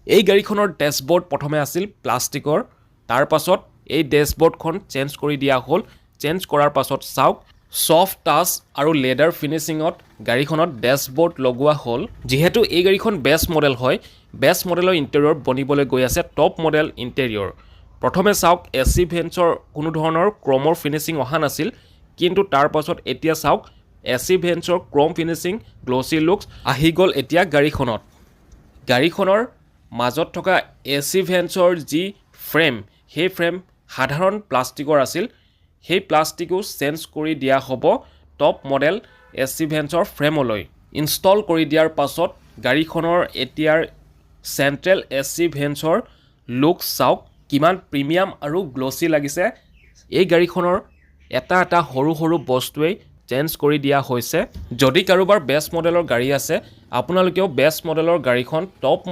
এই গাড়ীখনৰ ডেছবৰ্ড প্ৰথমে আছিল প্লাষ্টিকৰ তাৰ পাছত এই ডেছবৰ্ডখন চেঞ্জ কৰি দিয়া হ'ল চেঞ্জ কৰাৰ পাছত চাওক সফট টাচ আৰু লেডাৰ ফিনিশিঙত গাড়ীখনত ডেছবৰ্ড লগোৱা হ'ল যেহেতু এই গাড়ীখন বেছ মডেল হয় বেছ মডেলৰ ইণ্টেৰিয়ৰ বনিবলৈ গৈ আছে টপ মডেল ইণ্টেৰিয়ৰ প্ৰথমে চাওক এচি ভেন্টছৰ কোনো ধৰণৰ ক্ৰমৰ ফিনিশিং অহা নাছিল কিন্তু তাৰ পাছত এতিয়া চাওক এচি ভেন্টছৰ ক্ৰম ফিনিশিং গ্লসি লুকস আহি গ'ল এতিয়া গাড়ীখনৰ মাজত থকা এচি ভেন্টছৰ যি ফ্ৰেম সেই ফ্ৰেম সাধাৰণ প্লাষ্টিকৰ আছিল সেই প্লাষ্টিকো চেঞ্জ কৰি দিয়া হ'ব টপ মডেল এচি ভেন্টছৰ ফ্ৰেমলৈ ইনষ্টল কৰি দিয়াৰ পাছত গাড়ীখনৰ এতিয়াৰ চেণ্ট্ৰেল এচি ভেন্টছৰ লুক চাওক কিমান প্ৰিমিয়াম আৰু গ্লসি লাগিছে এই গাড়ীখনৰ এটা সৰু সৰু বস্তুৱেই চেঞ্জ কৰি দিয়া হৈছে যদি কাৰোবাৰ বেছ মডেলৰ গাড়ী আছে আপোনালোকেও বেছ মডেলৰ গাড়ীখন টপ